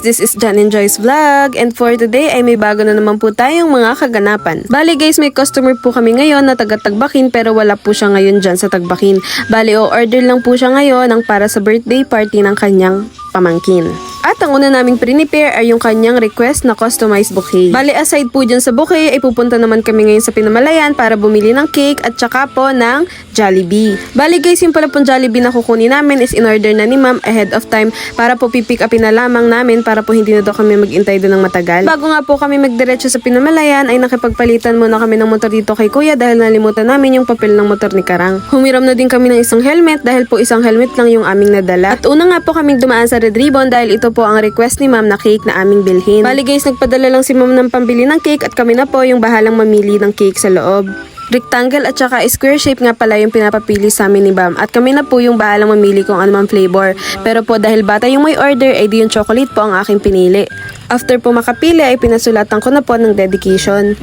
guys, this is Jan and Joy's Vlog, and for today ay may bago na naman po tayong mga kaganapan. Bali guys, may customer po kami ngayon na taga Tagbakin pero wala po siya ngayon dyan sa Tagbakin. Bali o-order lang po siya ngayon ng para sa birthday party ng kanyang pamangkin. At ang una naming prepare ay yung kanyang request na customized bouquet. Bali aside po dyan sa bouquet ay pupunta naman kami ngayon sa Pinamalayan para bumili ng cake at saka po ng Jollibee. Bali guys, yung pala pong Jollibee na kukunin namin is in order na ni ma'am ahead of time para po pipick upin na lamang namin para po hindi na daw kami maghintay doon ng matagal. Bago nga po kami magdiretso sa Pinamalayan ay nakipagpalitan muna kami ng motor dito kay kuya dahil nalimutan namin yung papel ng motor ni Karang. Humiram na din kami ng isang helmet dahil po isang helmet lang yung aming nadala. At una nga po kaming dumaan sa Red Ribbon dahil ito po ang request ni ma'am na cake na aming bilhin. Bali guys, nagpadala lang si ma'am ng pambili ng cake at kami na po yung bahalang mamili ng cake sa loob. Rectangle at saka square shape nga pala yung pinapapili sa amin ni ma'am at kami na po yung bahalang mamili kung anumang flavor. Pero po dahil bata yung may order ay di yung chocolate po ang aking pinili. After po makapili ay pinasulatan ko na po ng dedication.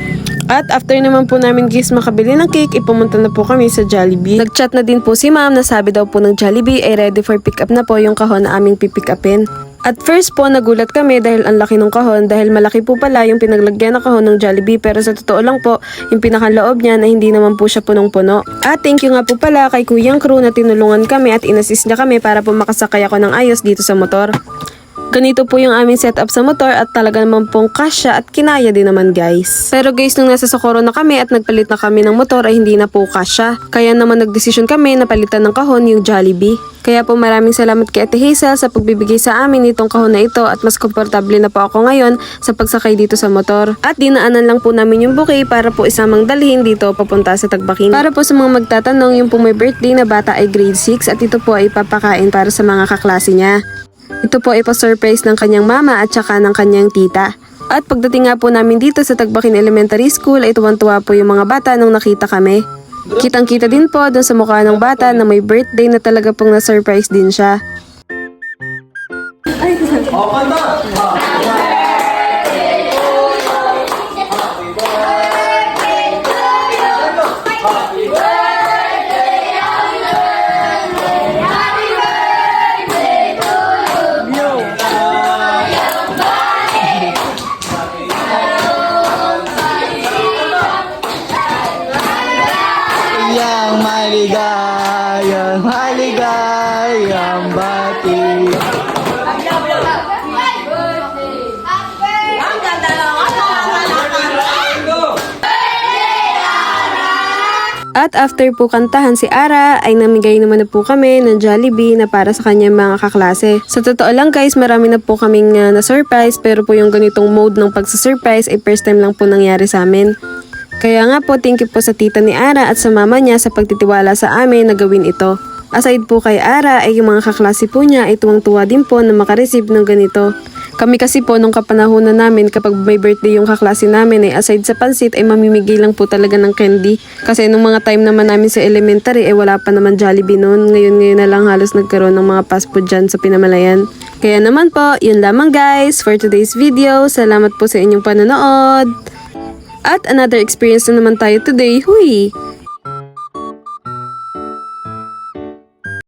At after naman po namin guys makabili ng cake, ipumunta na po kami sa Jollibee. Nagchat na din po si ma'am na sabi daw po ng Jollibee ay ready for pick up na po yung kahon na aming pipick upin. At first po nagulat kami dahil ang laki ng kahon dahil malaki po pala yung pinaglagyan na kahon ng Jollibee pero sa totoo lang po yung pinakaloob niya na hindi naman po siya punong-puno. At thank you nga po pala kay Kuyang Crew na tinulungan kami at inassist niya kami para po makasakay ako ng ayos dito sa motor. Ganito po yung aming setup sa motor at talaga naman pong kasya at kinaya din naman guys. Pero guys, nung nasa Socorro na kami at nagpalit na kami ng motor ay hindi na po kasya. Kaya naman nagdesisyon kami na palitan ng kahon yung Jollibee. Kaya po maraming salamat kay Ate Hazel sa pagbibigay sa amin nitong kahon na ito at mas komportable na po ako ngayon sa pagsakay dito sa motor. At dinaanan lang po namin yung bouquet para po isamang dalhin dito papunta sa Tagbakin. Para po sa mga magtatanong, yung po may birthday na bata ay grade 6 at ito po ay papakain para sa mga kaklase niya. Ito po ay pa-surprise ng kanyang mama at saka ng kanyang tita. At pagdating nga po namin dito sa Tagbakin Elementary School ay tuwang-tuwa po yung mga bata nung nakita kami. Kitang-kita din po doon sa mukha ng bata na may birthday na talaga pong na-surprise din siya. Yang maligayang, maligayang bati. At after po kantahan si Ara ay namigay naman na po kami ng Jollibee na para sa kanyang mga kaklase. Sa totoo lang guys, marami na po kaming na-surprise pero po yung ganitong mode ng pagsa-surprise ay first time lang po nangyari sa amin. Kaya nga po, thank you po sa tita ni Ara at sa mama niya sa pagtitiwala sa amin na gawin ito. Aside po kay Ara ay yung mga kaklase po niya ay tuwang-tuwa din po na makareceive ng ganito. Kami kasi po nung kapanahonan namin kapag may birthday yung kaklase namin ay aside sa pansit ay mamimigay lang po talaga ng candy. Kasi nung mga time naman namin sa elementary ay wala pa naman Jollibee noon. Ngayon na lang halos nagkaroon ng mga fast food dyan sa Pinamalayan. Kaya naman po, yun lamang guys for today's video. Salamat po sa inyong panonood. At another experience na naman tayo today. Huy!